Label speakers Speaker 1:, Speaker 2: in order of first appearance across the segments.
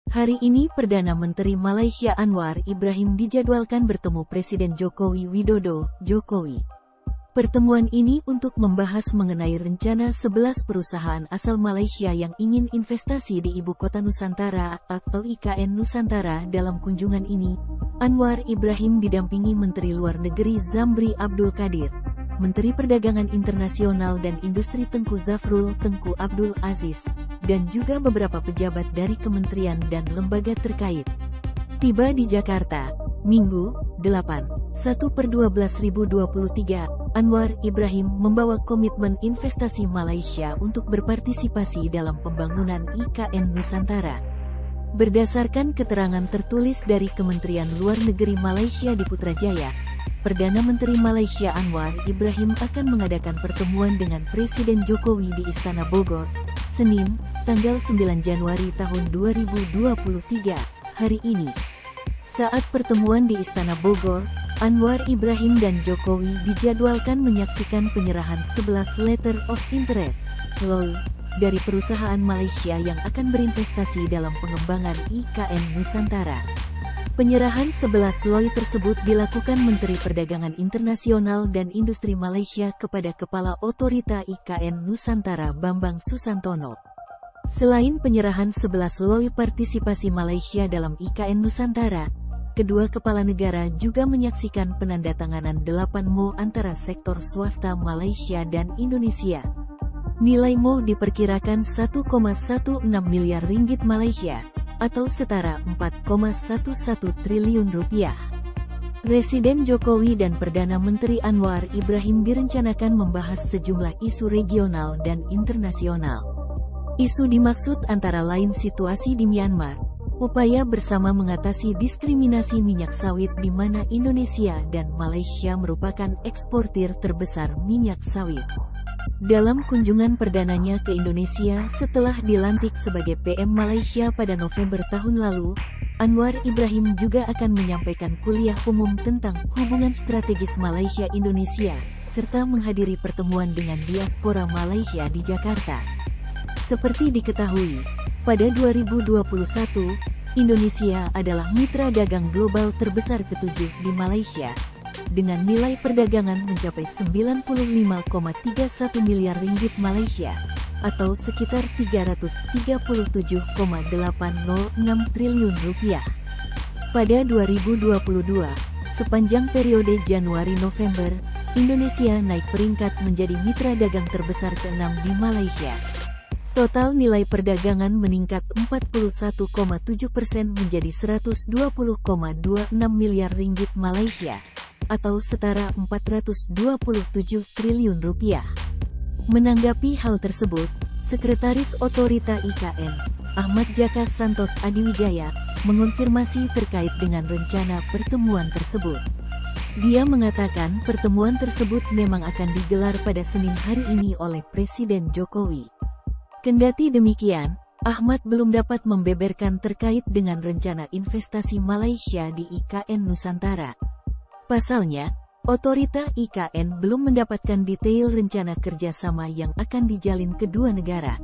Speaker 1: Hari ini Perdana Menteri Malaysia Anwar Ibrahim dijadwalkan bertemu Presiden Joko Widodo, Jokowi. Pertemuan ini untuk membahas mengenai rencana 11 perusahaan asal Malaysia yang ingin investasi di Ibu Kota Nusantara atau IKN Nusantara. Dalam kunjungan ini, Anwar Ibrahim didampingi Menteri Luar Negeri Zamri Abdul Kadir, Menteri Perdagangan Internasional dan Industri Tengku Zafrul Tengku Abdul Aziz, dan juga beberapa pejabat dari kementerian dan lembaga terkait. Tiba di Jakarta, Minggu, 8/1/12/2023, Anwar Ibrahim membawa komitmen investasi Malaysia untuk berpartisipasi dalam pembangunan IKN Nusantara. Berdasarkan keterangan tertulis dari Kementerian Luar Negeri Malaysia di Putrajaya, Perdana Menteri Malaysia Anwar Ibrahim akan mengadakan pertemuan dengan Presiden Jokowi di Istana Bogor, Senin, tanggal 9 Januari tahun 2023, hari ini. Saat pertemuan di Istana Bogor, Anwar Ibrahim dan Jokowi dijadwalkan menyaksikan penyerahan 11 Letter of Interest, LOI, dari perusahaan Malaysia yang akan berinvestasi dalam pengembangan IKN Nusantara. Penyerahan 11 LOI tersebut dilakukan Menteri Perdagangan Internasional dan Industri Malaysia kepada Kepala Otorita IKN Nusantara Bambang Susantono. Selain penyerahan 11 LOI partisipasi Malaysia dalam IKN Nusantara, kedua kepala negara juga menyaksikan penandatanganan 8 MOU antara sektor swasta Malaysia dan Indonesia. Nilai MOU diperkirakan 1,16 miliar ringgit Malaysia, atau setara 4,11 triliun rupiah. Presiden Jokowi dan Perdana Menteri Anwar Ibrahim direncanakan membahas sejumlah isu regional dan internasional. Isu dimaksud antara lain situasi di Myanmar, upaya bersama mengatasi diskriminasi minyak sawit di mana Indonesia dan Malaysia merupakan eksportir terbesar minyak sawit. Dalam kunjungan perdananya ke Indonesia setelah dilantik sebagai PM Malaysia pada November tahun lalu, Anwar Ibrahim juga akan menyampaikan kuliah umum tentang hubungan strategis Malaysia-Indonesia, serta menghadiri pertemuan dengan diaspora Malaysia di Jakarta. Seperti diketahui, pada 2021, Indonesia adalah mitra dagang global terbesar ke-7 di Malaysia, dengan nilai perdagangan mencapai 95,31 miliar ringgit Malaysia, atau sekitar 337,806 triliun rupiah. Pada 2022, sepanjang periode Januari-November, Indonesia naik peringkat menjadi mitra dagang terbesar ke-6 di Malaysia. Total nilai perdagangan meningkat 41,7% menjadi 120,26 miliar ringgit Malaysia, atau setara 427 triliun rupiah. Menanggapi hal tersebut, Sekretaris Otorita IKN, Ahmad Jaka Santos Adiwijaya, mengonfirmasi terkait dengan rencana pertemuan tersebut. Dia mengatakan pertemuan tersebut memang akan digelar pada Senin hari ini oleh Presiden Jokowi. Kendati demikian, Ahmad belum dapat membeberkan terkait dengan rencana investasi Malaysia di IKN Nusantara. Pasalnya, otorita IKN belum mendapatkan detail rencana kerjasama yang akan dijalin kedua negara.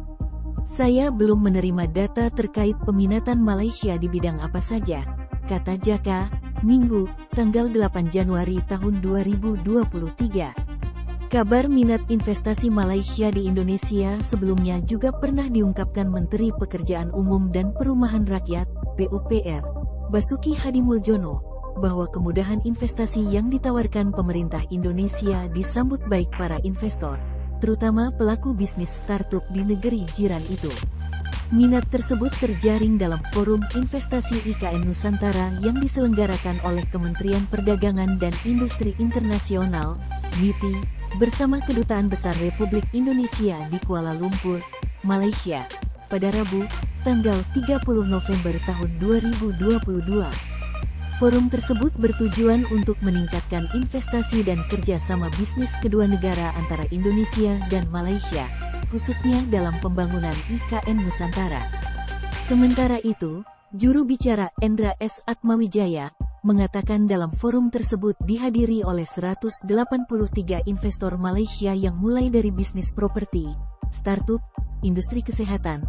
Speaker 1: Saya belum menerima data terkait peminatan Malaysia di bidang apa saja, kata Jaka, Minggu, tanggal 8 Januari tahun 2023. Kabar minat investasi Malaysia di Indonesia sebelumnya juga pernah diungkapkan Menteri Pekerjaan Umum dan Perumahan Rakyat, PUPR, Basuki Hadimuljono, bahwa kemudahan investasi yang ditawarkan pemerintah Indonesia disambut baik para investor, terutama pelaku bisnis startup di negeri jiran itu. Minat tersebut terjaring dalam Forum Investasi IKN Nusantara yang diselenggarakan oleh Kementerian Perdagangan dan Industri Internasional, MIPI, bersama Kedutaan Besar Republik Indonesia di Kuala Lumpur, Malaysia, pada Rabu, tanggal 30 November tahun 2022. Forum tersebut bertujuan untuk meningkatkan investasi dan kerjasama bisnis kedua negara antara Indonesia dan Malaysia, khususnya dalam pembangunan IKN Nusantara. Sementara itu, juru bicara Endra S. Atmawijaya mengatakan dalam forum tersebut dihadiri oleh 183 investor Malaysia yang mulai dari bisnis properti, startup, industri kesehatan,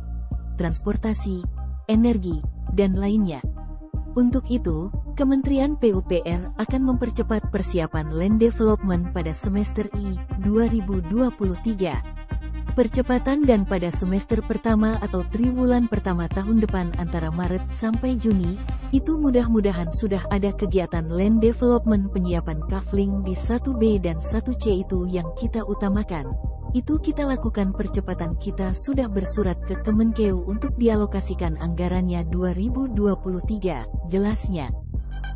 Speaker 1: transportasi, energi, dan lainnya. Untuk itu, Kementerian PUPR akan mempercepat persiapan land development pada semester I 2023. Percepatan dan pada semester pertama atau triwulan pertama tahun depan antara Maret sampai Juni, itu mudah-mudahan sudah ada kegiatan land development penyiapan kafling di 1B dan 1C itu yang kita utamakan. Itu kita lakukan percepatan, kita sudah bersurat ke Kemenkeu untuk dialokasikan anggarannya 2023, jelasnya.